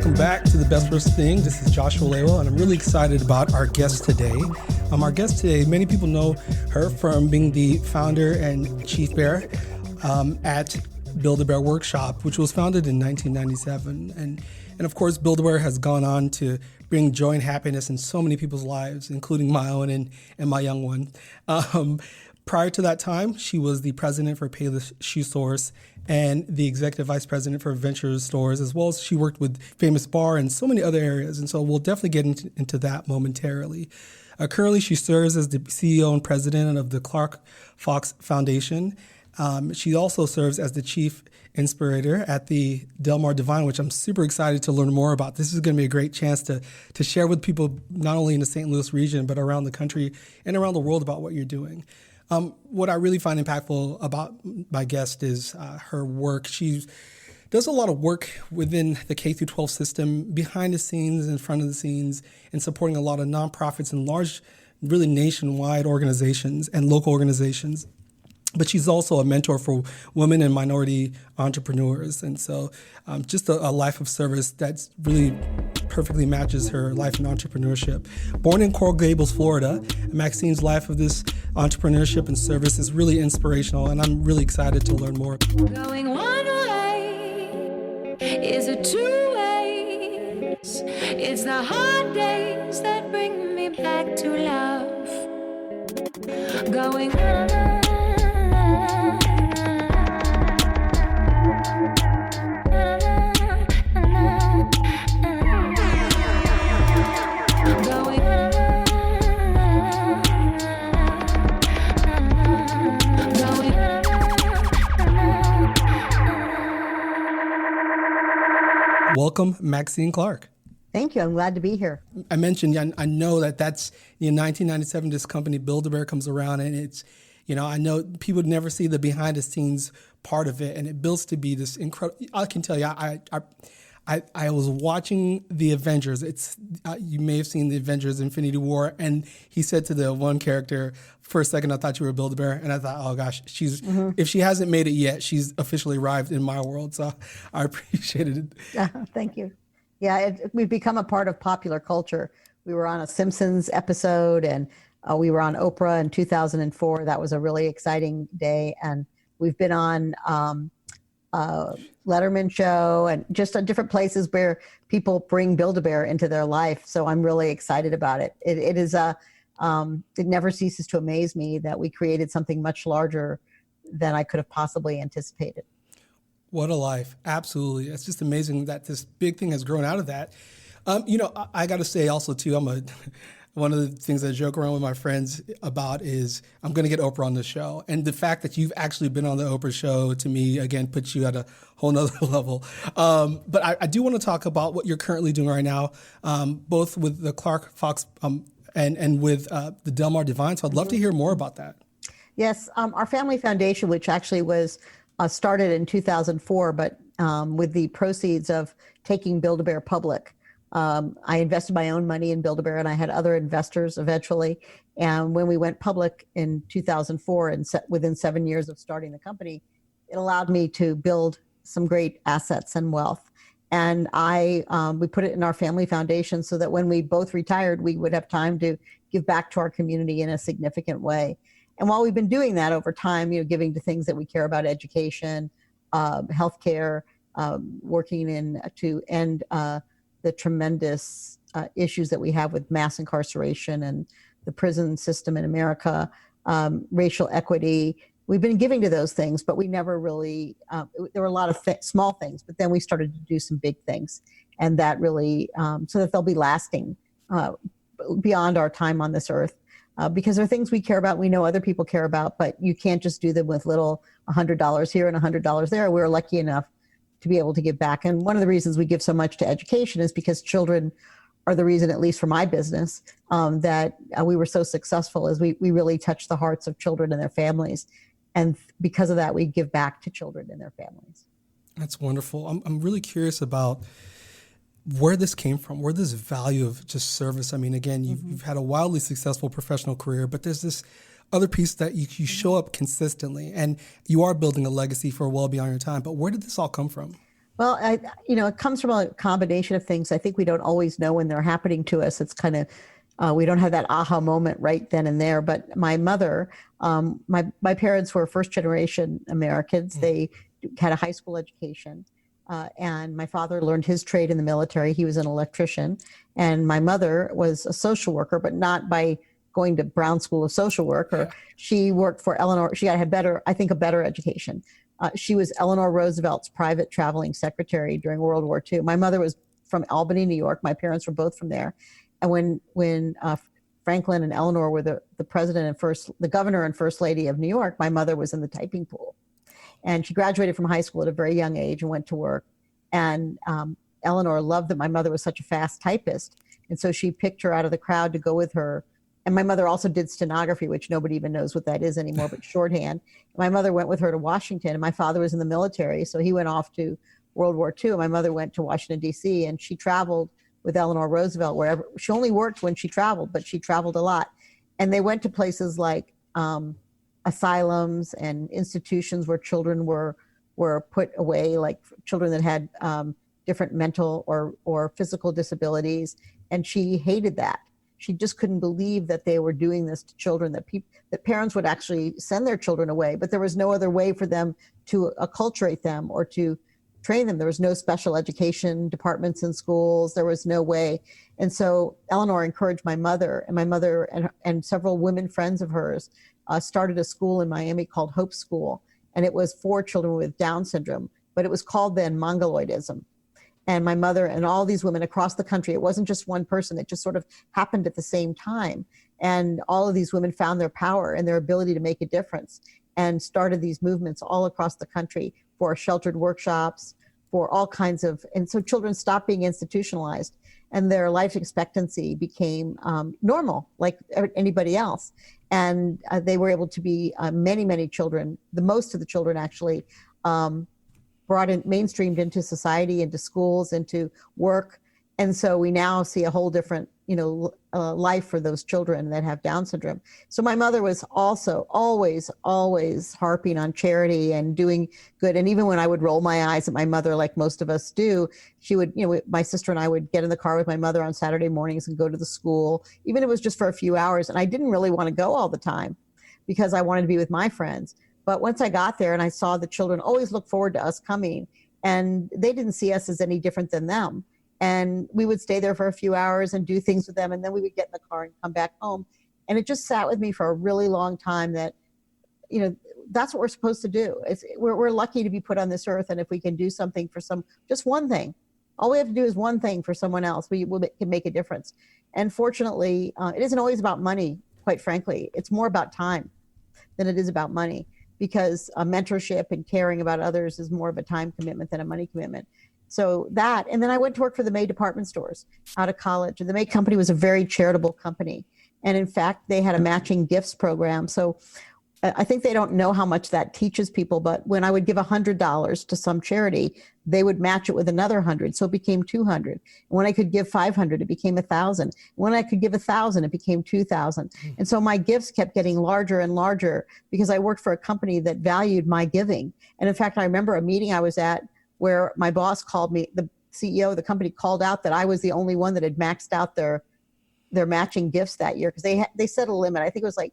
welcome back to the Best Worst Thing. This is Joshua Lewa, and I'm really excited about our guest today. Our guest today, many people know her from being the founder and chief bear at Build-A-Bear Workshop, which was founded in 1997. And of course, Build-A-Bear has gone on to bring joy and happiness in so many people's lives, including my own and my young one. Prior to that time, she was the president for Payless Shoe Stores and the executive vice president for Ventures Stores, as well as she worked with Famous Bar and so many other areas. And so we'll definitely get into that momentarily. Currently, she serves as the CEO and president of the Clark Fox Foundation. She also serves as the chief inspirator at the Del Mar Divine, which I'm super excited to learn more about. This is going to be a great chance to share with people not only in the St. Louis region, but around the country and around the world about what you're doing. What I really find impactful about my guest is her work. She does a lot of work within the K-12 system, behind the scenes, in front of the scenes, and supporting a lot of nonprofits and large, really nationwide organizations and local organizations. But she's also a mentor for women and minority entrepreneurs. And so just a life of service that's really perfectly matches her life in entrepreneurship. Born in Coral Gables, Florida, Maxine's life of this entrepreneurship and service is really inspirational, and I'm really excited to learn more. Going one way is a two ways. It's the hard days that bring me back to love. Going Welcome, Maxine Clark. Thank you. I'm glad to be here. I mentioned, I know that's in 1997, this company Build-A-Bear comes around, and it's, I know people never see the behind the scenes part of it, and it builds to be this incredible. I can tell you, I was watching the Avengers. You may have seen the Avengers Infinity War, and he said to the one character, for a second, I thought you were Build-A-Bear, and I thought, oh gosh, if she hasn't made it yet, she's officially arrived in my world. So I appreciated it. Thank you. Yeah, we've become a part of popular culture. We were on a Simpsons episode, and we were on Oprah in 2004. That was a really exciting day, and we've been on Letterman show and just on different places where people bring Build-A-Bear into their life. So I'm really excited about it. It is it never ceases to amaze me that we created something much larger than I could have possibly anticipated. What a life. Absolutely. It's just amazing that this big thing has grown out of that. I got to say also too, one of the things I joke around with my friends about is I'm going to get Oprah on the show. And the fact that you've actually been on the Oprah show, to me, again, puts you at a whole nother level. But I do want to talk about what you're currently doing right now, both with the Clark Fox and with the Del Mar Divine. So I'd love to hear more about that. Yes. Our family foundation, which actually was started in 2004, but with the proceeds of taking Build-A-Bear public, I invested my own money in Build-A-Bear, and I had other investors eventually. And when we went public in 2004, and within 7 years of starting the company, it allowed me to build some great assets and wealth. And we put it in our family foundation so that when we both retired, we would have time to give back to our community in a significant way. And while we've been doing that over time, giving to things that we care about, education, healthcare, working to end the tremendous issues that we have with mass incarceration and the prison system in America, racial equity. We've been giving to those things, but we never really, there were a lot of small things, but then we started to do some big things. And that really, so that they'll be lasting beyond our time on this earth. Because they're things we care about, we know other people care about, but you can't just do them with little $100 here and $100 there. We're lucky enough to be able to give back. And one of the reasons we give so much to education is because children are the reason, at least for my business, that we were so successful, is we really touch the hearts of children and their families. And because of that, we give back to children and their families. That's wonderful. I'm really curious about where this came from, where this value of just service. I mean, again, you've had a wildly successful professional career, but there's this other piece that you show up consistently, and you are building a legacy for well beyond your time. But where did this all come from? Well, it comes from a combination of things. I think we don't always know when they're happening to us. It's kind of, we don't have that aha moment right then and there. But my mother, my parents were first generation Americans. They had a high school education. And my father learned his trade in the military. He was an electrician. And my mother was a social worker, but not by going to Brown School of Social Work. Or she worked for Eleanor. She had a better education. She was Eleanor Roosevelt's private traveling secretary during World War II. My mother was from Albany, New York. My parents were both from there. And when Franklin and Eleanor were the president and the governor and first lady of New York, my mother was in the typing pool. And she graduated from high school at a very young age and went to work. And Eleanor loved that my mother was such a fast typist. And so she picked her out of the crowd to go with her. And my mother also did stenography, which nobody even knows what that is anymore, but shorthand. My mother went with her to Washington, and my father was in the military, so he went off to World War II. And my mother went to Washington, D.C., and she traveled with Eleanor Roosevelt wherever. She only worked when she traveled, but she traveled a lot. And they went to places like asylums and institutions where children were put away, like children that had different mental or physical disabilities. And she hated that. She just couldn't believe that they were doing this to children, that parents would actually send their children away, but there was no other way for them to acculturate them or to train them. There was no special education departments in schools. There was no way. And so Eleanor encouraged my mother, and several women friends of hers started a school in Miami called Hope School. And it was for children with Down syndrome, but it was called then Mongoloidism. And my mother and all these women across the country, it wasn't just one person, it just sort of happened at the same time. And all of these women found their power and their ability to make a difference and started these movements all across the country for sheltered workshops, for all kinds of, and so children stopped being institutionalized and their life expectancy became normal, like anybody else. And they were able to be many children, the most of the children actually, brought in, mainstreamed into society, into schools, into work. And so we now see a whole different, life for those children that have Down syndrome. So my mother was also always harping on charity and doing good. And even when I would roll my eyes at my mother, like most of us do, she would, my sister and I would get in the car with my mother on Saturday mornings and go to the school, even if it was just for a few hours. And I didn't really want to go all the time because I wanted to be with my friends. But once I got there and I saw the children always look forward to us coming, and they didn't see us as any different than them. And we would stay there for a few hours and do things with them. And then we would get in the car and come back home. And it just sat with me for a really long time that, that's what we're supposed to do. We're lucky to be put on this earth. And if we can do something for just one thing, all we have to do is one thing for someone else, we can make a difference. And fortunately, it isn't always about money, quite frankly. It's more about time than it is about money, because mentorship and caring about others is more of a time commitment than a money commitment. So that, and then I went to work for the May department stores out of college. And the May company was a very charitable company. And in fact, they had a matching gifts program. So I think they don't know how much that teaches people, but when I would give $100 to some charity, they would match it with another 100. So it became 200. And when I could give 500, it became 1,000. When I could give 1,000, it became 2,000. And so my gifts kept getting larger and larger because I worked for a company that valued my giving. And in fact, I remember a meeting I was at where my boss called me, the CEO of the company called out that I was the only one that had maxed out their matching gifts that year, because they set a limit. I think it was like,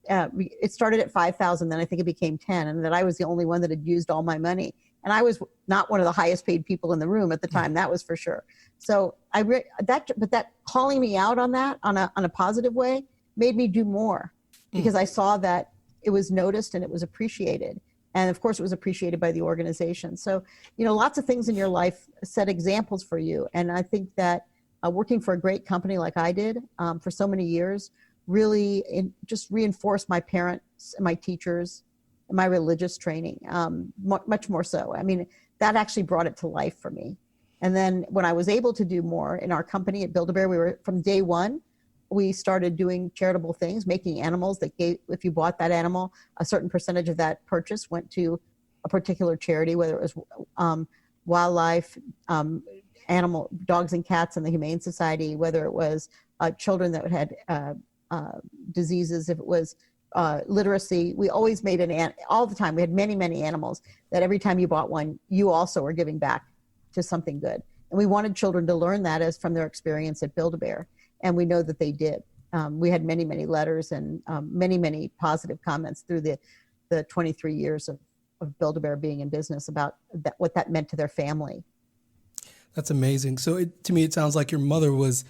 it started at 5,000, then I think it became 10, and that I was the only one that had used all my money. And I was not one of the highest paid people in the room at the time, that was for sure. So that calling me out on that on a positive way made me do more, because I saw that it was noticed and it was appreciated. And of course it was appreciated by the organization. So, lots of things in your life set examples for you. And I think that working for a great company like I did for so many years really just reinforced my parents and my teachers and my religious training, much more so. I mean, that actually brought it to life for me. And then when I was able to do more in our company at Build-A-Bear, we were, from day one, we started doing charitable things, making animals that gave, if you bought that animal, a certain percentage of that purchase went to a particular charity, whether it was wildlife, animal, dogs and cats in the Humane Society, whether it was children that had diseases, if it was literacy. We always made all the time. We had many, many animals that every time you bought one, you also were giving back to something good. And we wanted children to learn that as from their experience at Build-A-Bear. And we know that they did. We had many, many letters and many, many positive comments through the 23 years of Build-A-Bear being in business about what that meant to their family. That's amazing. So to me, it sounds like your mother was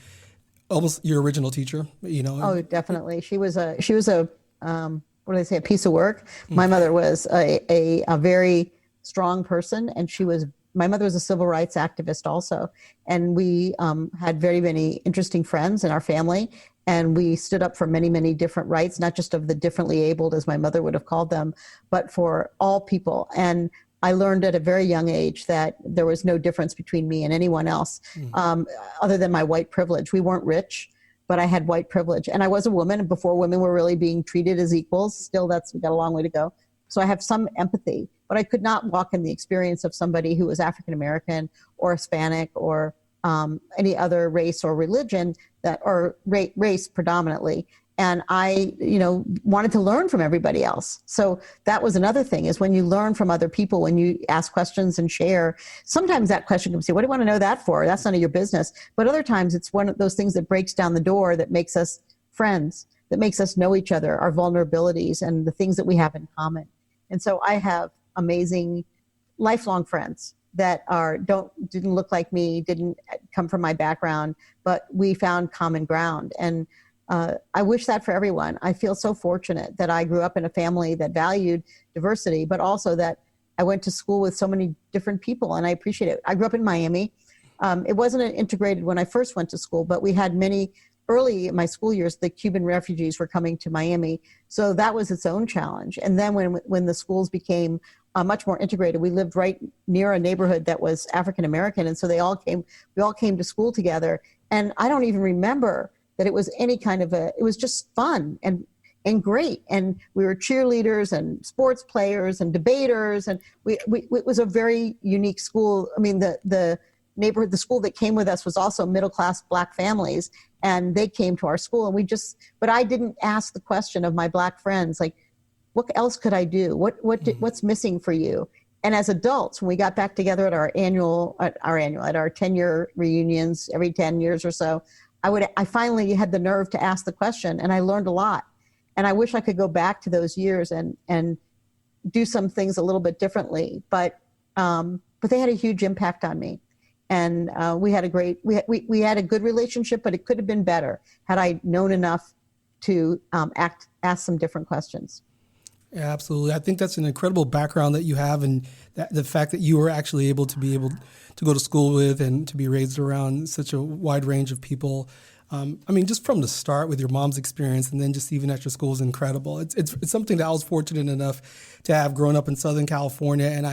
almost your original teacher, you know? Oh, definitely. She was a what do they say, a piece of work. My mother was a very strong person, and my mother was a civil rights activist also. And we had very many interesting friends in our family, and we stood up for many, many different rights, not just of the differently abled, as my mother would have called them, but for all people. And I learned at a very young age that there was no difference between me and anyone else, other than my white privilege. We weren't rich, but I had white privilege. And I was a woman before women were really being treated as equals. Still, we got a long way to go. So I have some empathy, but I could not walk in the experience of somebody who was African American or Hispanic or any other race or religion or race predominantly. And I, wanted to learn from everybody else. So that was another thing, is when you learn from other people, when you ask questions and share, sometimes that question can say, what do you want to know that for? That's none of your business. But other times it's one of those things that breaks down the door, that makes us friends, that makes us know each other, our vulnerabilities, and the things that we have in common. And so I have amazing lifelong friends that didn't look like me, didn't come from my background, but we found common ground. And I wish that for everyone. I feel so fortunate that I grew up in a family that valued diversity, but also that I went to school with so many different people, and I appreciate it. I grew up in Miami. It wasn't integrated when I first went to school, but we had early in my school years, the Cuban refugees were coming to Miami. So that was its own challenge. And then when the schools became much more integrated, we lived right near a neighborhood that was African American. And so we all came to school together. And I don't even remember that it was any kind of it was just fun and great. And we were cheerleaders and sports players and debaters. And it was a very unique school. I mean, the neighborhood, the school that came with us was also middle-class Black families, and they came to our school. And but I didn't ask the question of my Black friends, like, what else could I do? What's missing for you? And as adults, when we got back together at our 10-year reunions every 10 years or so, I finally had the nerve to ask the question, and I learned a lot. And I wish I could go back to those years and do some things a little bit differently. But they had a huge impact on me. And we had a good relationship, but it could have been better had I known enough to ask some different questions. Yeah, absolutely. I think that's an incredible background that you have, and the fact that you were actually able to go to school with and to be raised around such a wide range of people. Just from the start with your mom's experience, and then just even at your school is incredible. It's something that I was fortunate enough to have grown up in Southern California, and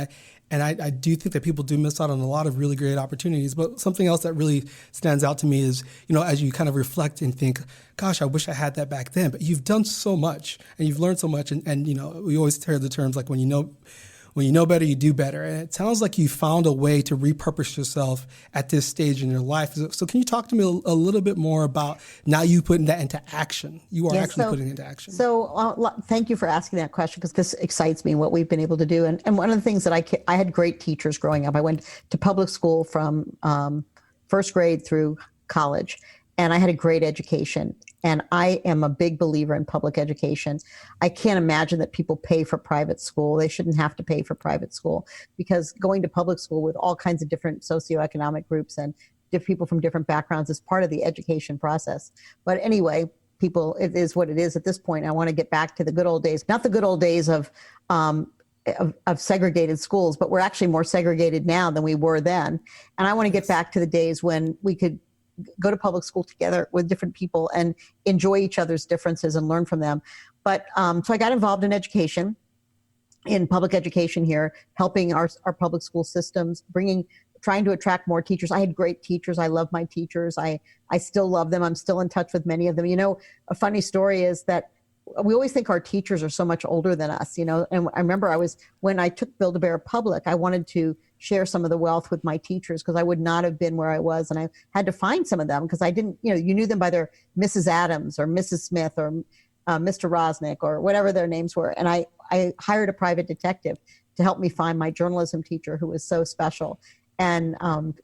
I do think that people do miss out on a lot of really great opportunities. But something else that really stands out to me is, as you kind of reflect and think, gosh, I wish I had that back then. But you've done so much and you've learned so much. And we always hear the terms like when you know better, you do better. And it sounds like you found a way to repurpose yourself at this stage in your life. So can you talk to me a little bit more about now you putting that into action? You are putting it into action. So thank you for asking that question, because this excites me, what we've been able to do. And one of the things that I had great teachers growing up. I went to public school from first grade through college, and I had a great education. And I am a big believer in public education. I can't imagine that people pay for private school. They shouldn't have to pay for private school, because going to public school with all kinds of different socioeconomic groups and people from different backgrounds is part of the education process. But anyway, it is what it is at this point. I want to get back to the good old days, not the good old days of segregated schools, but we're actually more segregated now than we were then. And I want to get back to the days when we could go to public school together with different people and enjoy each other's differences and learn from them. But so I got involved in education, in public education here, helping our public school systems, trying to attract more teachers. I had great teachers. I love my teachers. I still love them. I'm still in touch with many of them. A funny story is that we always think our teachers are so much older than us, and I remember when I took Build-A-Bear public, I wanted to share some of the wealth with my teachers, because I would not have been where I was. And I had to find some of them, because I didn't, you knew them by their Mrs. Adams or Mrs. Smith, Mr. Rosnick, or whatever their names were. And I hired a private detective to help me find my journalism teacher, who was so special. And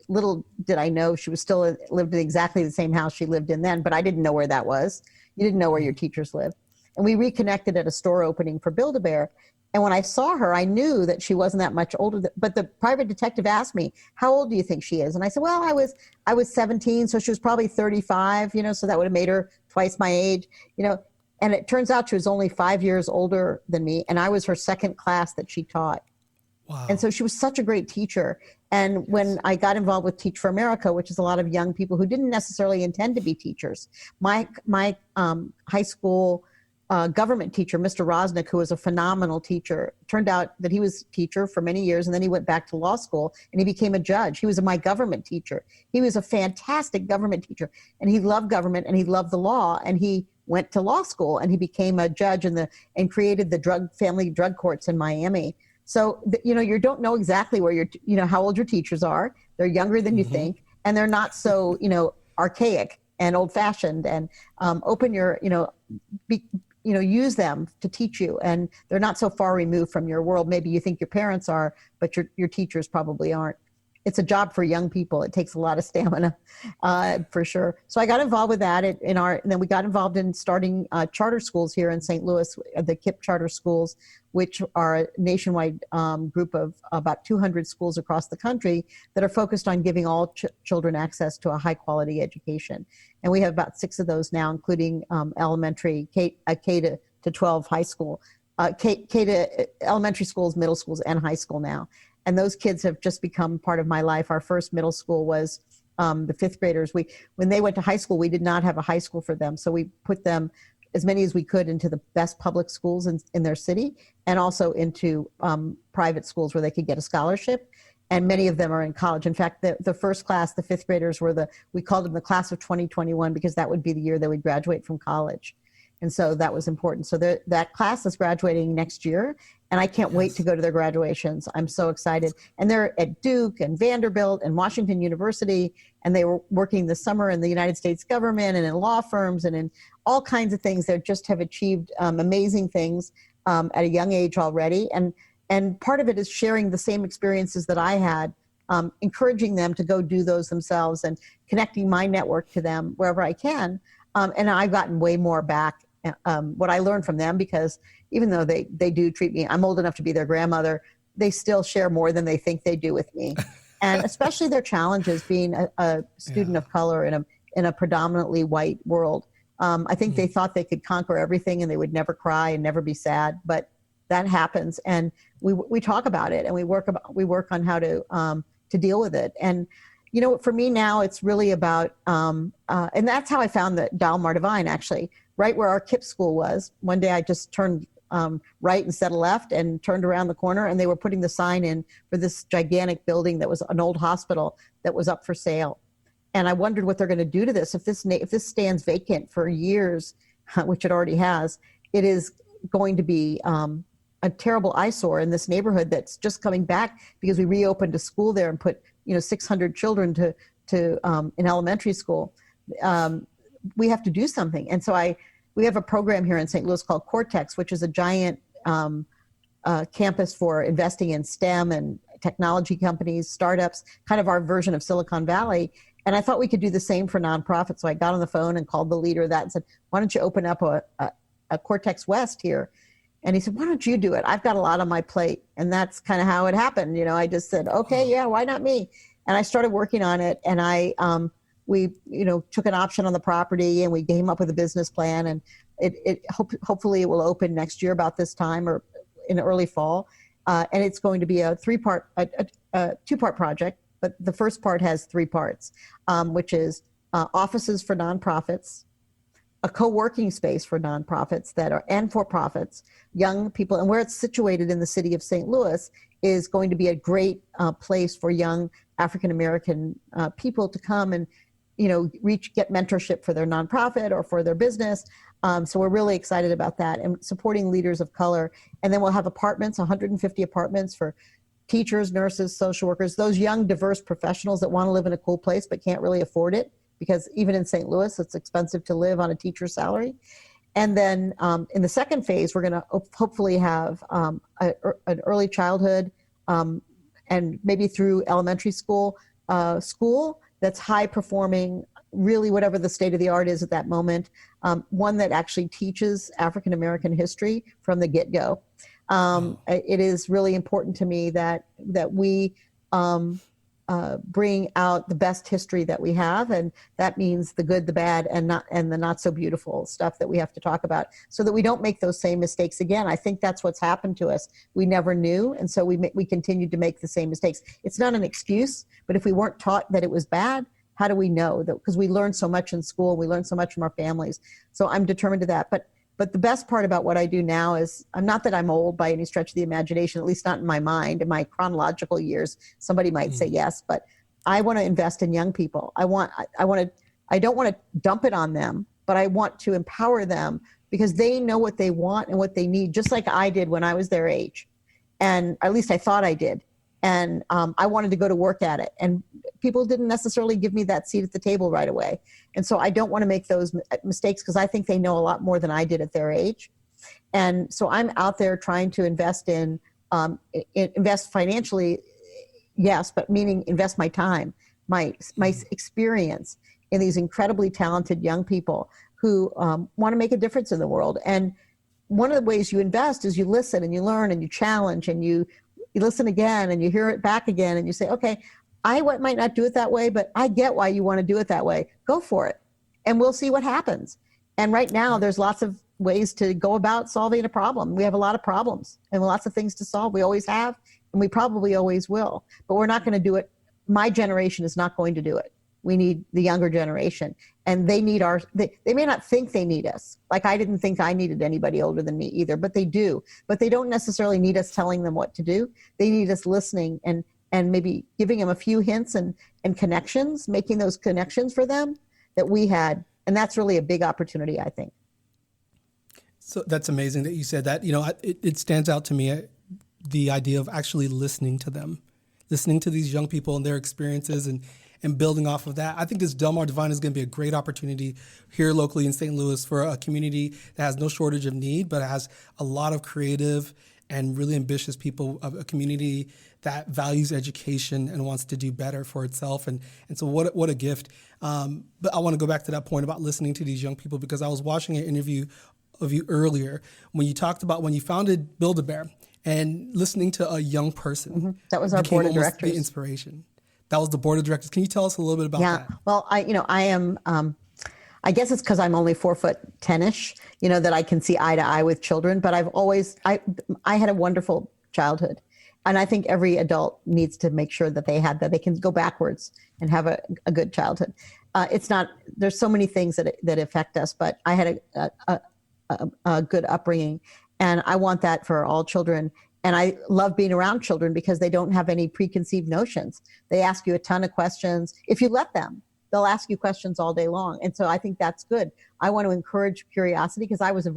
little did I know she was still lived in exactly the same house she lived in then, but I didn't know where that was. You didn't know where your teachers lived. And we reconnected at a store opening for Build-A-Bear. And when I saw her, I knew that she wasn't that much older. But the private detective asked me, "How old do you think she is?" And I said, "Well, I was 17, so she was probably 35. So that would have made her twice my age. And it turns out she was only 5 years older than me, and I was her second class that she taught." Wow. And so she was such a great teacher. And when I got involved with Teach for America, which is a lot of young people who didn't necessarily intend to be teachers, my high school government teacher, Mr. Rosnick, who was a phenomenal teacher, turned out that he was a teacher for many years, and then he went back to law school and he became a judge. He was my government teacher. He was a fantastic government teacher, and he loved government and he loved the law, and he went to law school and he became a judge and created the family drug courts in Miami. So, you don't know exactly where how old your teachers are. They're younger than you think, and they're not so, archaic and old fashioned, and open your, use them to teach you. And they're not so far removed from your world. Maybe you think your parents are, but your teachers probably aren't. It's a job for young people. It takes a lot of stamina, for sure. So I got involved with that and then we got involved in starting charter schools here in St. Louis, the KIPP charter schools, which are a nationwide group of about 200 schools across the country that are focused on giving all children access to a high quality education. And we have about 6 of those now, including elementary, K to 12 high school, K to elementary schools, middle schools, and high school now. And those kids have just become part of my life. Our first middle school was the 5th graders. When they went to high school, we did not have a high school for them. So we put them, as many as we could, into the best public schools in their city, and also into private schools where they could get a scholarship. And many of them are in college. In fact, the first class, the 5th graders, we called them the class of 2021 because that would be the year they would graduate from college. And so that was important. So that class is graduating next year, and I can't wait to go to their graduations. I'm so excited. And they're at Duke and Vanderbilt and Washington University, and they were working this summer in the United States government and in law firms and in all kinds of things that just have achieved amazing things at a young age already. And part of it is sharing the same experiences that I had, encouraging them to go do those themselves and connecting my network to them wherever I can. And I've gotten way more back. What I learned from them, because even though they do treat me, I'm old enough to be their grandmother, they still share more than they think they do with me. And especially their challenges being a student of color in a predominantly white world. I think they thought they could conquer everything and they would never cry and never be sad, but that happens. And we talk about it, and we work on how to deal with it. And for me now, it's really about, and that's how I found the Dalmar Divine, actually, right where our KIPP school was. One day I just turned right instead of left and turned around the corner, and they were putting the sign in for this gigantic building that was an old hospital that was up for sale. And I wondered what they're going to do to this. If this stands vacant for years, which it already has, it is going to be a terrible eyesore in this neighborhood that's just coming back because we reopened a school there and put 600 children to in elementary school. We have to do something. And so we have a program here in St. Louis called Cortex, which is a giant campus for investing in STEM and technology companies, startups, kind of our version of Silicon Valley. And I thought we could do the same for nonprofits. So I got on the phone and called the leader of that and said, why don't you open up a Cortex West here? And he said, why don't you do it? I've got a lot on my plate. And that's kind of how it happened. I just said, okay, yeah, why not me? And I started working on it. And we took an option on the property, and we came up with a business plan. And hopefully it will open next year about this time or in early fall. And it's going to be a two-part project. But the first part has 3 parts, which is offices for nonprofits, a co-working space for nonprofits and for-profits, young people. And where it's situated in the city of St. Louis is going to be a great place for young African-American people to come and, get mentorship for their nonprofit or for their business. So we're really excited about that and supporting leaders of color. And then we'll have apartments, 150 apartments for teachers, nurses, social workers, those young, diverse professionals that want to live in a cool place but can't really afford it, because even in St. Louis, it's expensive to live on a teacher's salary. And then in the second phase, we're going to hopefully have an early childhood and maybe through elementary school that's high performing, really whatever the state of the art is at that moment, one that actually teaches African American history from the get-go. It is really important to me that we bring out the best history that we have, and that means the good, the bad, and the not so beautiful stuff that we have to talk about, so that we don't make those same mistakes again. I think that's what's happened to us. We never knew, and so we continued to make the same mistakes. It's not an excuse, but if we weren't taught that it was bad, how do we know that? Because we learn so much in school, we learn so much from our families. So I'm determined to that. But the best part about what I do now is, not that I'm old by any stretch of the imagination, at least not in my mind, in my chronological years. Somebody might say yes, but I want to invest in young people. I don't want to dump it on them, but I want to empower them because they know what they want and what they need, just like I did when I was their age. And at least I thought I did. And I wanted to go to work at it. And people didn't necessarily give me that seat at the table right away. And so I don't want to make those mistakes because I think they know a lot more than I did at their age. And so I'm out there trying to invest invest financially, yes, but meaning invest my time, my experience in these incredibly talented young people who want to make a difference in the world. And one of the ways you invest is you listen and you learn and you challenge and you listen again and you hear it back again and you say, okay, I might not do it that way, but I get why you want to do it that way. Go for it. And we'll see what happens. And right now there's lots of ways to go about solving a problem. We have a lot of problems and lots of things to solve. We always have, and we probably always will, but we're not going to do it. My generation is not going to do it. We need the younger generation, and they need they may not think they need us. Like I didn't think I needed anybody older than me either, but they do. But they don't necessarily need us telling them what to do. They need us listening and maybe giving them a few hints and connections, making those connections for them that we had. And that's really a big opportunity, I think. So that's amazing that you said that. You know, it stands out to me, the idea of actually listening to them, listening to these young people and their experiences and building off of that. I think this Del Mar Divine is going to be a great opportunity here locally in St. Louis for a community that has no shortage of need, but has a lot of creative and really ambitious people, of a community that values education and wants to do better for itself. And so what a gift. But I want to go back to that point about listening to these young people, because I was watching an interview of you earlier when you talked about when you founded Build-A-Bear and listening to a young person. Mm-hmm. That was our board of directors. The inspiration. That was the board of directors. Can you tell us a little bit about that? Yeah. Well, I am. I guess it's because I'm only 4'10"ish, that I can see eye to eye with children. But I had a wonderful childhood, and I think every adult needs to make sure that they can go backwards and have a good childhood. It's not. There's so many things that affect us, but I had a good upbringing, and I want that for all children. And I love being around children because they don't have any preconceived notions. They ask you a ton of questions. If you let them, they'll ask you questions all day long. And so I think that's good. I want to encourage curiosity because I was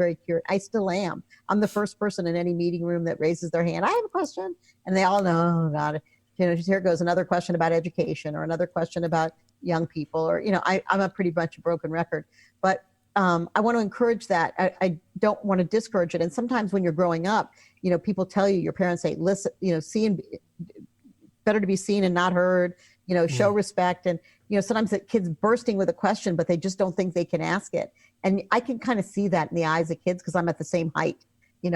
I still am. I'm the first person in any meeting room that raises their hand. I have a question. And they all know, oh God, here goes another question about education or another question about young people, or, I'm a pretty much a broken record. But I want to encourage that. I don't want to discourage it. And sometimes when you're growing up, people tell you, your parents say, listen, better to be seen and not heard, show respect. And, sometimes the kids bursting with a question, but they just don't think they can ask it. And I can kind of see that in the eyes of kids because I'm at the same height,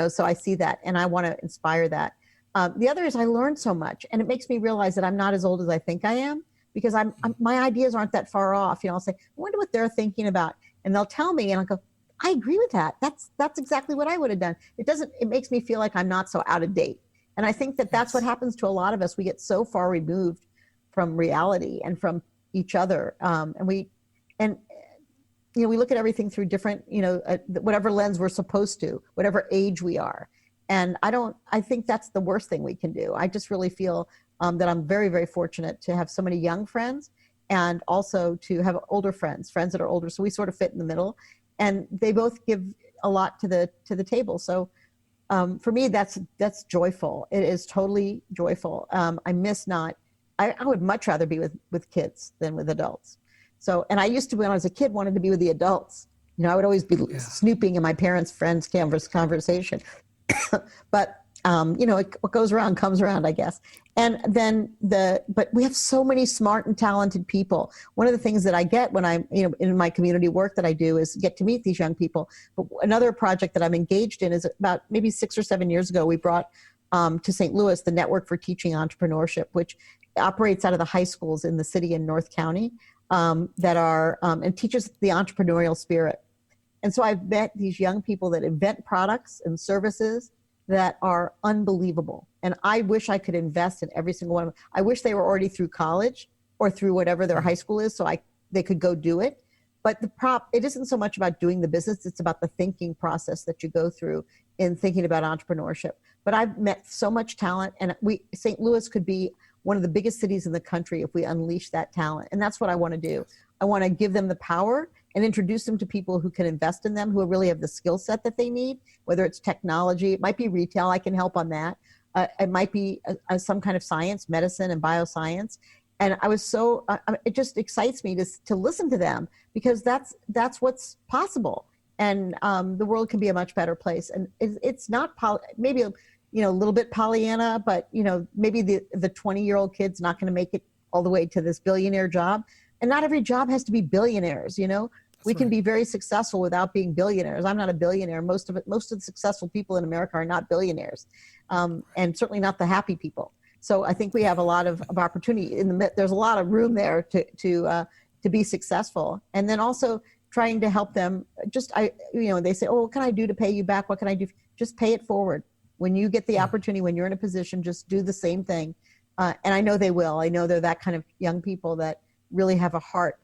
so I see that and I want to inspire that. The other is I learned so much, and it makes me realize that I'm not as old as I think I am, because my ideas aren't that far off. I'll say, I wonder what they're thinking about. And they'll tell me, and I'll go, I agree with that. That's exactly what I would have done. It makes me feel like I'm not so out of date. And I think that's what happens to a lot of us. We get so far removed from reality and from each other. And we look at everything through different, whatever lens we're supposed to, whatever age we are. And I think that's the worst thing we can do. I just really feel that I'm very, very fortunate to have so many young friends, and also to have older friends that are older. So we sort of fit in the middle, and they both give a lot to the table. So for me, that's joyful. It is totally joyful. I would much rather be with kids than with adults. So, and I used to, when I was a kid, wanted to be with the adults, I would always be snooping in my parents' friends' conversation. But, what goes around comes around, I guess. And then but we have so many smart and talented people. One of the things that I get when I'm, in my community work that I do is get to meet these young people. But another project that I'm engaged in is about maybe 6 or 7 years ago, we brought to St. Louis the Network for Teaching Entrepreneurship, which operates out of the high schools in the city in North County that are, and teaches the entrepreneurial spirit. And so I've met these young people that invent products and services that are unbelievable. And I wish I could invest in every single one of them. I wish they were already through college or through whatever their high school is, so they could go do it. But it isn't so much about doing the business, it's about the thinking process that you go through in thinking about entrepreneurship. But I've met so much talent, and St. Louis could be one of the biggest cities in the country if we unleash that talent. And that's what I want to do. I want to give them the power and introduce them to people who can invest in them, who really have the skill set that they need, whether it's technology, it might be retail, I can help on that. It might be some kind of science, medicine and bioscience. And I was it just excites me to listen to them, because that's what's possible. And the world can be a much better place. And it's not maybe a little bit Pollyanna, but maybe the 20-year-old kid's not going to make it all the way to this billionaire job. And not every job has to be billionaires. We can be very successful without being billionaires. I'm not a billionaire. Most of the successful people in America are not billionaires, and certainly not the happy people. So I think we have a lot of opportunity there's a lot of room there to be successful. And then also trying to help them. They say, "Oh, what can I do to pay you back? What can I do?" Just pay it forward. When you get the opportunity, when you're in a position, just do the same thing. And I know they will. I know they're that kind of young people that really have a heart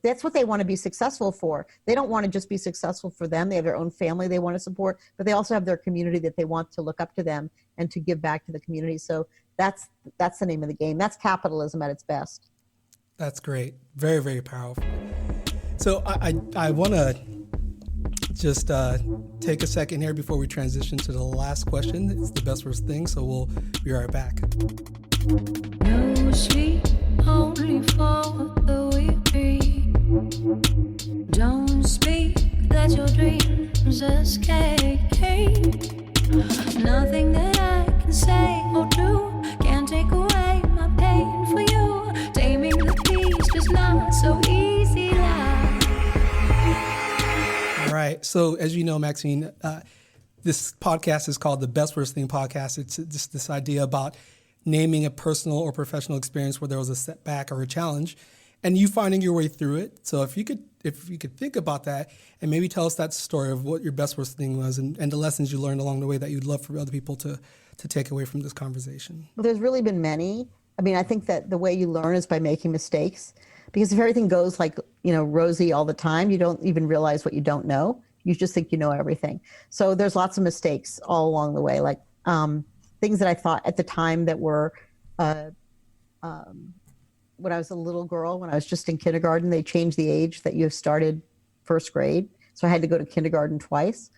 that's what they want to be successful for. They don't want to just be successful for them. They have their own family they want to support, but they also have their community that they want to look up to them and to give back to the community. So that's the name of the game. That's capitalism at its best. That's great. Very, very powerful. So I want to just take a second here before we transition to the last question. It's the best worst thing, so we'll be right back. No sleep, only for the weary. Don't speak, let your dreams escape. Nothing that I can say or do can take away my pain for you. Taming the beast is not so easy now. All right. So as you know, Maxine, this podcast is called the Best Worst Thing Podcast. It's just this idea about naming a personal or professional experience where there was a setback or a challenge, and you finding your way through it. So if you could think about that and maybe tell us that story of what your best worst thing was and the lessons you learned along the way that you'd love for other people to take away from this conversation. Well, there's really been many. I mean, I think that the way you learn is by making mistakes, because if everything goes like, rosy all the time, you don't even realize what you don't know. You just think you know everything. So there's lots of mistakes all along the way, like things that I thought at the time that were, when I was a little girl, when I was just in kindergarten, they changed the age that you started first grade. So I had to go to kindergarten twice.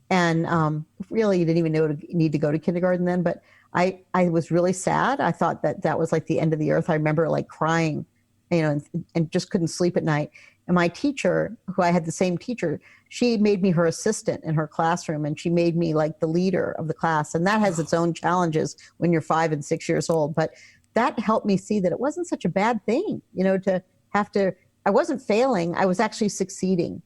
And really, you didn't even need to go to kindergarten then. But I was really sad. I thought that was like the end of the earth. I remember like crying, and just couldn't sleep at night. And my teacher, who I had the same teacher, she made me her assistant in her classroom, and she made me like the leader of the class. And that has its own challenges when you're 5 and 6 years old. But that helped me see that it wasn't such a bad thing, I wasn't failing, I was actually succeeding.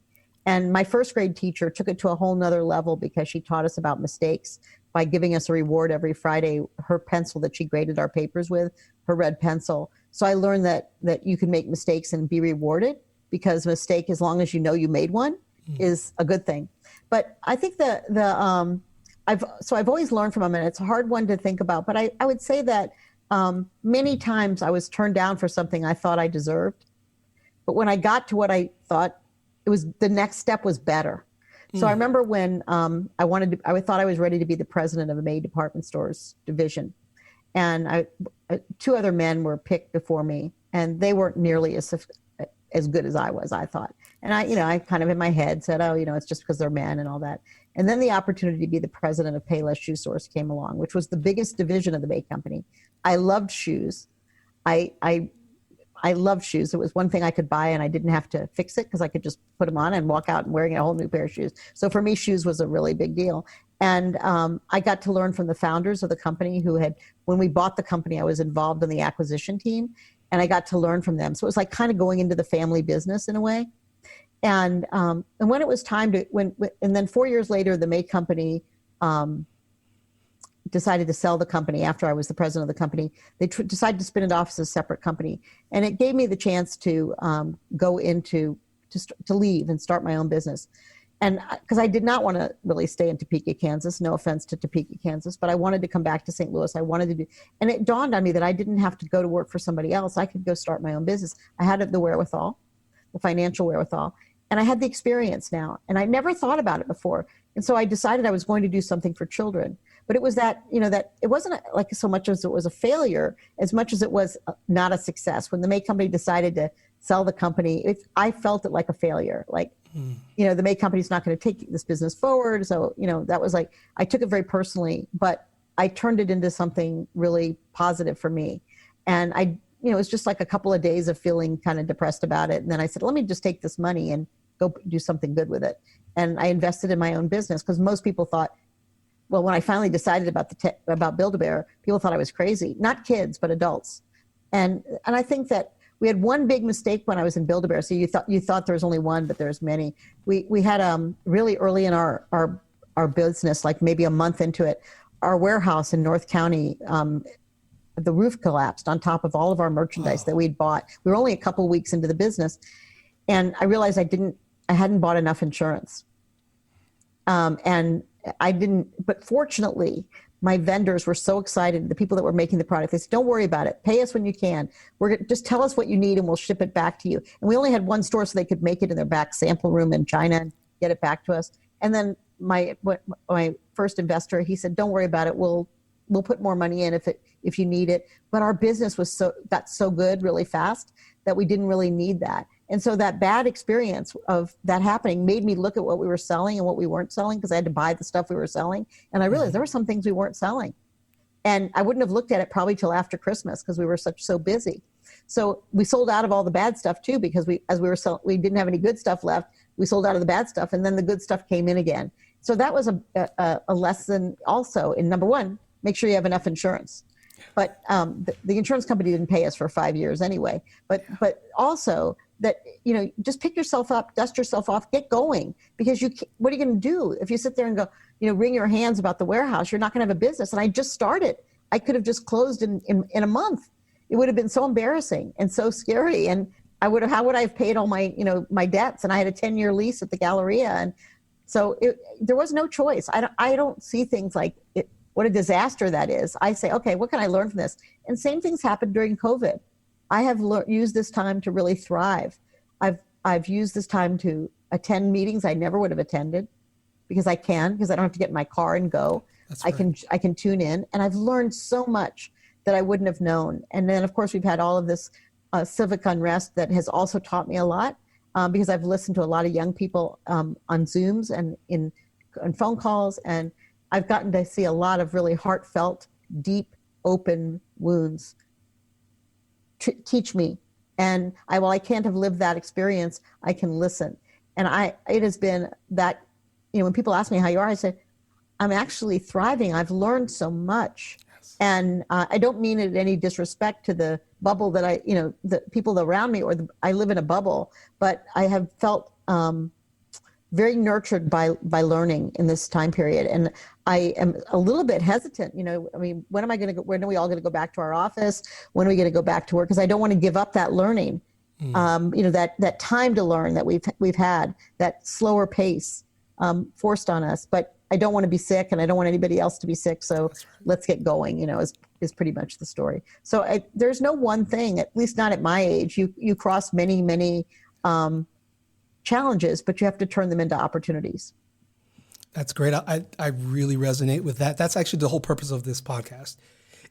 And my first grade teacher took it to a whole nother level, because she taught us about mistakes by giving us a reward every Friday, her pencil that she graded our papers with, her red pencil. So I learned that you can make mistakes and be rewarded, because a mistake, as long as you know you made one, is a good thing. But I think I've always learned from them, and it's a hard one to think about. But I would say that many times I was turned down for something I thought I deserved. But when I got to what I thought, the next step was better. So I remember when I thought I was ready to be the president of a May department stores division. And 2 other men were picked before me, and they weren't nearly as good as I was, I thought. And I kind of in my head said, it's just because they're men and all that. And then the opportunity to be the president of Payless Shoe Source came along, which was the biggest division of the May Company. I loved shoes. I I love shoes. It was one thing I could buy and I didn't have to fix it because I could just put them on and walk out and wearing a whole new pair of shoes. So for me, shoes was a really big deal. And I got to learn from the founders of the company who had, when we bought the company, I was involved in the acquisition team and I got to learn from them. So it was like kind of going into the family business in a way. And when it was time to, and then 4 years later, the May company decided to sell the company after I was the president of the company. They decided to spin it off as a separate company. And it gave me the chance to go into, to leave and start my own business. And because I did not want to really stay in Topeka, Kansas, no offense to Topeka, Kansas, but I wanted to come back to St. Louis. I wanted to do, and it dawned on me that I didn't have to go to work for somebody else. I could go start my own business. I had the wherewithal, the financial wherewithal, and I had the experience now. And I never thought about it before. And so I decided I was going to do something for children. But it was that, that it wasn't like so much as it was a failure, as much as it was not a success. When the May company decided to sell the company, I felt it like a failure. Like, the May company's not going to take this business forward. So, that was like, I took it very personally, but I turned it into something really positive for me. And it was just like a couple of days of feeling kind of depressed about it. And then I said, let me just take this money and go do something good with it. And I invested in my own business because most people thought, well, when I finally decided about Build-A-Bear, people thought I was crazy. Not kids, but adults. And I think that we had one big mistake when I was in Build-A-Bear. So you thought there was only one, but there's many. We had really early in our business, like maybe a month into it, our warehouse in North County, the roof collapsed on top of all of our merchandise that we'd bought. We were only a couple of weeks into the business, and I realized I hadn't bought enough insurance. And I didn't, but fortunately, my vendors were so excited. The people that were making the product, they said, don't worry about it. Pay us when you can. Just tell us what you need and we'll ship it back to you. And we only had one store so they could make it in their back sample room in China and get it back to us. And then my first investor, he said, don't worry about it. We'll put more money in if you need it. But our business got so good really fast that we didn't really need that. And so that bad experience of that happening made me look at what we were selling and what we weren't selling, because I had to buy the stuff we were selling. And I realized there were some things we weren't selling. And I wouldn't have looked at it probably till after Christmas because we were so busy. So we sold out of all the bad stuff too, because we didn't have any good stuff left. We sold out of the bad stuff, and then the good stuff came in again. So that was a lesson also in, number one, make sure you have enough insurance. But the insurance company didn't pay us for 5 years anyway. But also that, just pick yourself up, dust yourself off, get going. Because what are you going to do if you sit there and go, wring your hands about the warehouse? You're not going to have a business. And I just started. I could have just closed in a month. It would have been so embarrassing and so scary. And how would I have paid all my, my debts? And I had a 10-year lease at the Galleria. And so there was no choice. I don't see things like what a disaster that is. I say, okay, what can I learn from this? And same things happened during COVID. I have used this time to really thrive. I've used this time to attend meetings I never would have attended because I don't have to get in my car and go. That's right. I can tune in, and I've learned so much that I wouldn't have known. And then of course we've had all of this civic unrest that has also taught me a lot because I've listened to a lot of young people on Zooms and in phone calls, and I've gotten to see a lot of really heartfelt, deep, open wounds teach me. And while I can't have lived that experience, I can listen. And it has been that, when people ask me how you are, I say, I'm actually thriving. I've learned so much. Yes. And I don't mean it any disrespect to the bubble that the people around me, I live in a bubble, but I have felt very nurtured by learning in this time period. And I am a little bit hesitant, when are we all going to go back to our office? When are we going to go back to work? Because I don't want to give up that learning, that time to learn that we've had, that slower pace forced on us. But I don't want to be sick, and I don't want anybody else to be sick. So let's get going, is pretty much the story. So there's no one thing, at least not at my age. You cross many, many challenges, but you have to turn them into opportunities. That's great. I really resonate with that. That's actually the whole purpose of this podcast,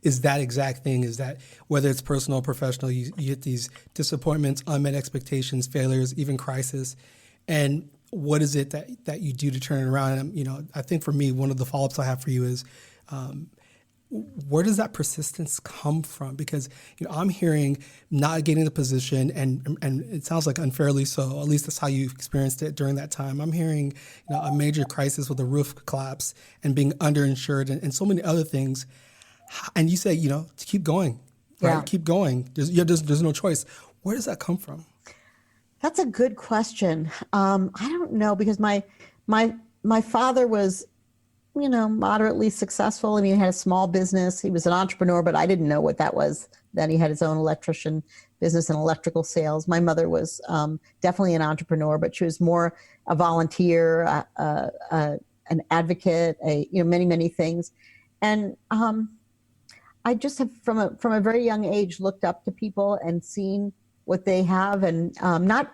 is that exact thing, is that whether it's personal or professional, you get these disappointments, unmet expectations, failures, even crisis. And what is it that you do to turn it around? And, I think for me, one of the follow-ups I have for you is where does that persistence come from? Because I'm hearing not getting the position, and it sounds like unfairly so. At least that's how you experienced it during that time. I'm hearing a major crisis with a roof collapse and being underinsured and so many other things. And you say to keep going, right? Yeah. Keep going. There's no choice. Where does that come from? That's a good question. I don't know, because my father was moderately successful. I mean, he had a small business. He was an entrepreneur, but I didn't know what that was. Then he had his own electrician business and electrical sales. My mother was definitely an entrepreneur, but she was more a volunteer, an advocate, many, many things. And I just have, from a very young age, looked up to people and seen what they have. And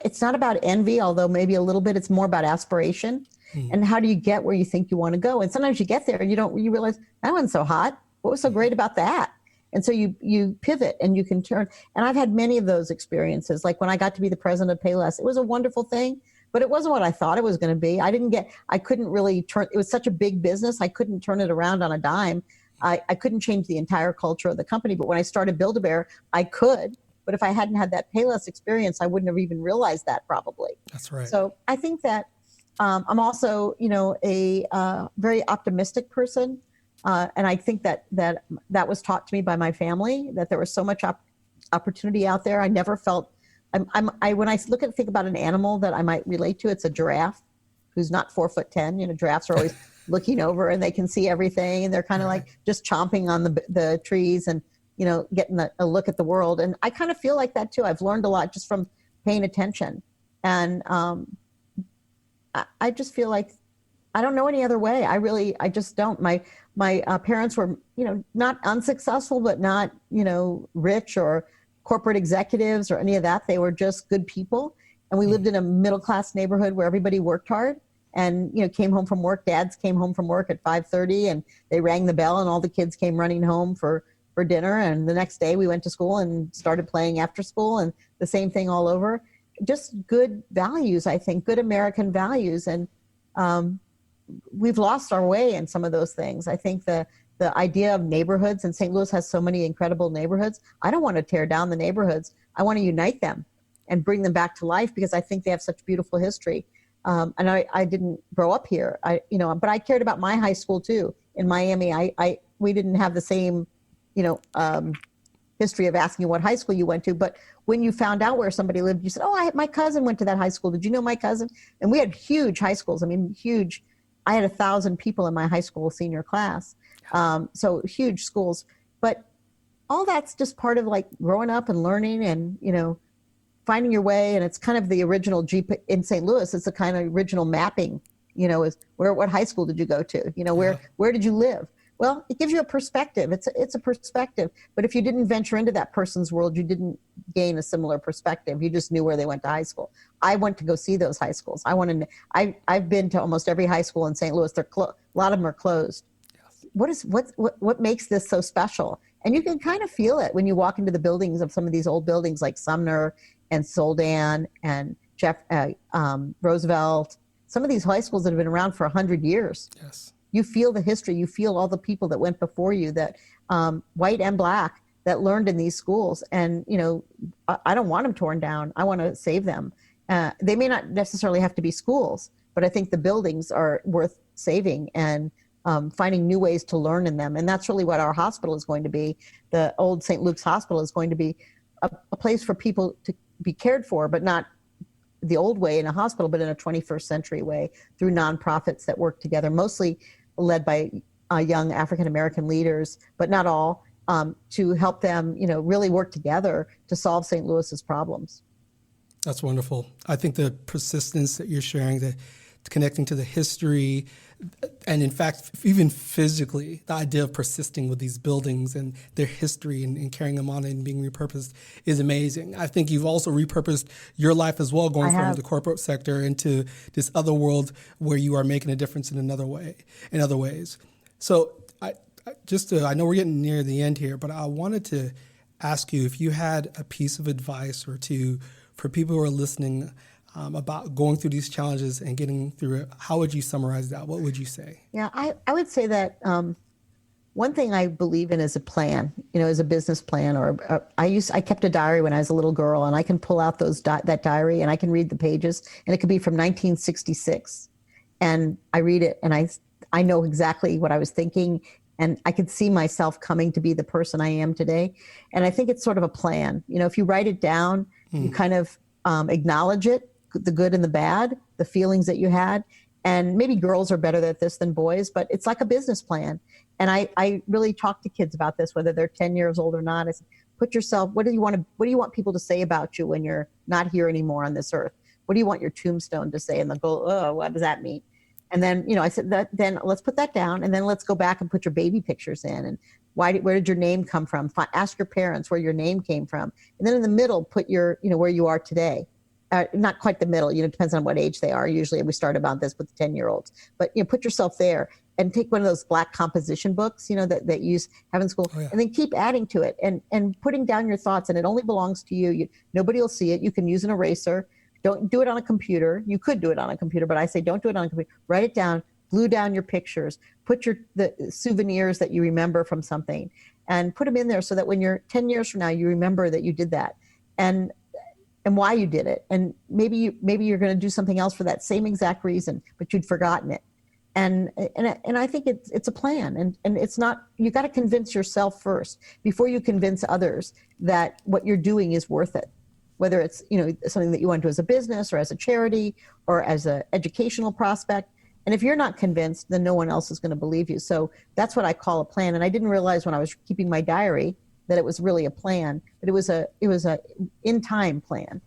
it's not about envy, although maybe a little bit. It's more about aspiration. And how do you get where you think you want to go? And sometimes you get there and you realize that wasn't so hot. What was so great about that? And so you pivot and you can turn. And I've had many of those experiences. Like when I got to be the president of Payless, it was a wonderful thing, but it wasn't what I thought it was going to be. I couldn't really turn, it was such a big business. I couldn't turn it around on a dime. I couldn't change the entire culture of the company. But when I started Build-A-Bear, I could. But if I hadn't had that Payless experience, I wouldn't have even realized that probably. That's right. So I think that I'm also, a very optimistic person. And I think that was taught to me by my family, that there was so much opportunity out there. I never felt, when I think about an animal that I might relate to, it's a giraffe who's not 4'10". Giraffes are always looking over and they can see everything. And they're kind of like just chomping on the trees and, getting a look at the world. And I kind of feel like that too. I've learned a lot just from paying attention. And, I just feel like I don't know any other way. I just don't. My parents were, not unsuccessful, but not, rich or corporate executives or any of that. They were just good people. And we lived in a middle-class neighborhood where everybody worked hard and, came home from work. Dads came home from work at 5:30 and they rang the bell and all the kids came running home for dinner. And the next day we went to school and started playing after school, and the same thing all over. Just good values, I think, good American values. And we've lost our way in some of those things. I think the idea of neighborhoods, and St. Louis has so many incredible neighborhoods. I don't want to tear down the neighborhoods. I want to unite them and bring them back to life because I think they have such beautiful history. And I didn't grow up here, but I cared about my high school too. In Miami, we didn't have the same, history of asking what high school you went to. But when you found out where somebody lived, you said, my cousin went to that high school. Did you know my cousin? And we had huge high schools. I mean, huge. I had 1,000 people in my high school senior class. So huge schools. But all that's just part of like growing up and learning and, finding your way. And it's kind of the original Jeep in St. Louis. It's the kind of original mapping, is what high school did you go to? Where did you live? Well, it gives you a perspective. It's a perspective. But if you didn't venture into that person's world, you didn't gain a similar perspective. You just knew where they went to high school. I went to go see those high schools. I've been to almost every high school in St. Louis. A lot of them are closed. Yes. What makes this so special? And you can kind of feel it when you walk into the buildings of some of these old buildings like Sumner and Soldan and Roosevelt. Some of these high schools that have been around for 100 years. Yes. You feel the history. You feel all the people that went before you, that white and black, that learned in these schools. And, I don't want them torn down. I want to save them. They may not necessarily have to be schools, but I think the buildings are worth saving and finding new ways to learn in them. And that's really what our hospital is going to be. The old St. Luke's Hospital is going to be a place for people to be cared for, but not the old way in a hospital, but in a 21st century way through nonprofits that work together, mostly led by young African-American leaders, but not all, to help them, really work together to solve St. Louis's problems. That's wonderful. I think the persistence that you're sharing, the connecting to the history, and in fact, even physically, the idea of persisting with these buildings and their history and carrying them on and being repurposed is amazing. I think you've also repurposed your life as well, going from the corporate sector into this other world where you are making a difference in other ways. So I know we're getting near the end here, but I wanted to ask you if you had a piece of advice or two for people who are listening about going through these challenges and getting through it. How would you summarize that? What would you say? Yeah, I would say that one thing I believe in is a plan, as a business plan. I kept a diary when I was a little girl, and I can pull out that diary and I can read the pages, and it could be from 1966, and I read it and I know exactly what I was thinking, and I could see myself coming to be the person I am today. And I think it's sort of a plan. If you write it down, you kind of acknowledge it, the good and the bad, the feelings that you had. And maybe girls are better at this than boys, but it's like a business plan. And I really talk to kids about this, whether they're 10 years old or not. I say, put yourself, what do you want people to say about you when you're not here anymore on this earth? What do you want your tombstone to say? And they'll go, oh, what does that mean? And then, I said, then let's put that down. And then let's go back and put your baby pictures in. And where did your name come from? Ask your parents where your name came from. And then in the middle, put your, where you are today. Not quite the middle, depends on what age they are. Usually we start about this with the 10-year-olds. But, put yourself there and take one of those black composition books, that you have in school, and then keep adding to it and putting down your thoughts. And it only belongs to you. Nobody will see it. You can use an eraser. Don't do it on a computer. You could do it on a computer, but I say don't do it on a computer. Write it down, glue down your pictures, put the souvenirs that you remember from something, and put them in there so that when you're 10 years from now, you remember that you did that. And why you did it. And maybe you're going to do something else for that same exact reason, but you'd forgotten it. And I think it's a plan, and it's not, you got to convince yourself first before you convince others that what you're doing is worth it. Whether it's, something that you want to do as a business or as a charity or as an educational prospect. And if you're not convinced, then no one else is going to believe you. So that's what I call a plan. And I didn't realize when I was keeping my diary that it was really a plan, but it was a in time plan,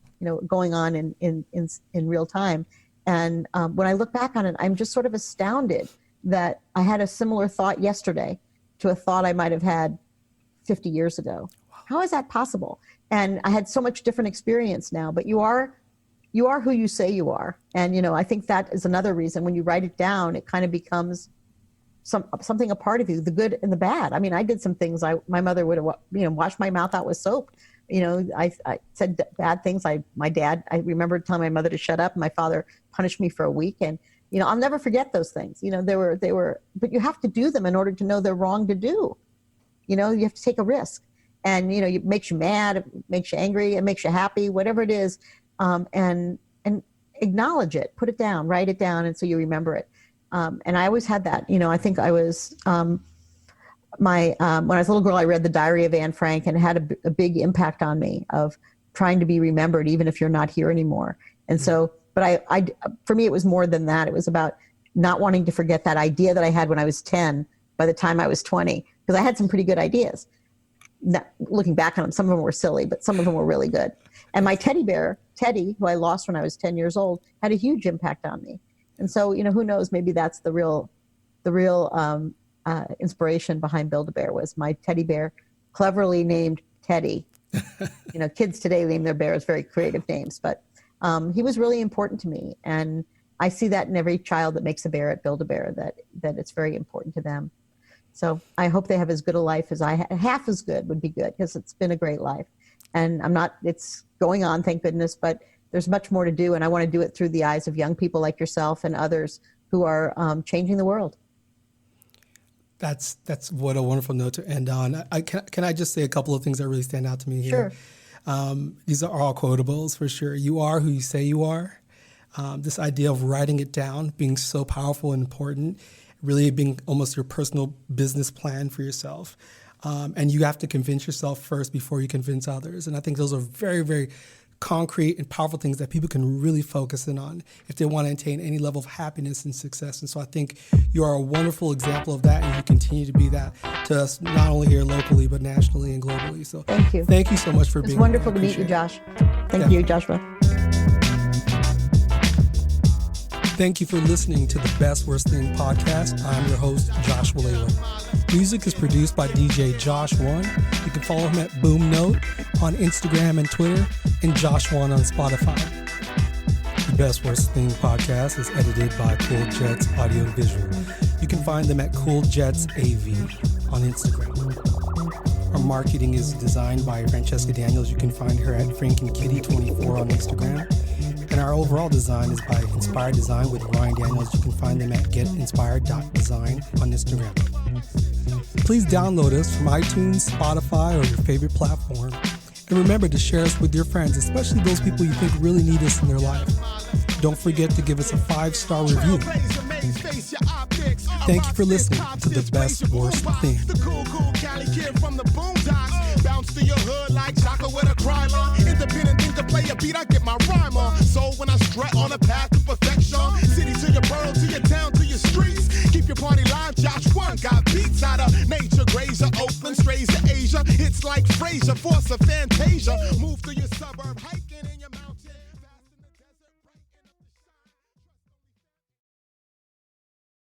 going on in real time. And when I look back on it, I'm just sort of astounded that I had a similar thought yesterday to a thought I might have had 50 years ago. How is that possible? And I had so much different experience now, but you are who you say you are. And, I think that is another reason when you write it down, it kind of becomes something a part of you, the good and the bad. I mean, I did some things. My mother would have, washed my mouth out with soap. I said bad things. I remember telling my mother to shut up. And my father punished me for a week. And, I'll never forget those things. They were, but you have to do them in order to know they're wrong to do. You have to take a risk. And, it makes you mad, it makes you angry, it makes you happy, whatever it is. And acknowledge it, put it down, write it down. And so you remember it. And I always had that, I think I was, when I was a little girl, I read the Diary of Anne Frank, and it had a big impact on me of trying to be remembered, even if you're not here anymore. And so, but for me, it was more than that. It was about not wanting to forget that idea that I had when I was 10, by the time I was 20, because I had some pretty good ideas. Looking back on them, some of them were silly, but some of them were really good. And my teddy bear, Teddy, who I lost when I was 10 years old, had a huge impact on me. And so, who knows, maybe that's the real inspiration behind Build-A-Bear was my teddy bear, cleverly named Teddy. Kids today name their bears very creative names, but he was really important to me. And I see that in every child that makes a bear at Build-A-Bear, that it's very important to them. So I hope they have as good a life as I had. Half as good would be good, because it's been a great life. And it's going on, thank goodness, but there's much more to do. And I want to do it through the eyes of young people like yourself and others who are changing the world. That's what a wonderful note to end on. Can I just say a couple of things that really stand out to me here? Sure. These are all quotables for sure. You are who you say you are. This idea of writing it down being so powerful and important, really being almost your personal business plan for yourself. And you have to convince yourself first before you convince others. And I think those are very, very concrete and powerful things that people can really focus in on if they want to attain any level of happiness and success. And so I think you are a wonderful example of that, and you continue to be that to us, not only here locally, but nationally and globally. So thank you. Thank you so much for being here. It's wonderful to meet you, Josh. Thank you, Joshua. Thank you for listening to the Best Worst Thing podcast. I'm your host, Joshua Layla. Music is produced by DJ Josh1. You can follow him at Boom Note on Instagram and Twitter, and Josh1 on Spotify. The Best Worst Thing podcast is edited by Cool Jets Audio and Visual. You can find them at Cool Jets AV on Instagram. Our marketing is designed by Francesca Daniels. You can find her at FrankandKitty24 on Instagram. And our overall design is by Inspired Design with Ryan Daniels. You can find them at getinspired.design on Instagram. Please download us from iTunes, Spotify, or your favorite platform. And remember to share us with your friends, especially those people you think really need us in their life. Don't forget to give us a 5-star review. Thank you for listening to The Best Worst Thing. The cool Cali kid from the boondocks. Bounce to your hood like Chaka with a crime on. Independent thing to play a beat, I get my rhyme on. So when I strut on a path to perfection, city to your borough, to your town, to your streets. Keep your party live, Josh One got beats out of nature. Grazer, Oakland, strays to Asia. It's like Frasier, force of Fantasia. Move to your suburb, hype.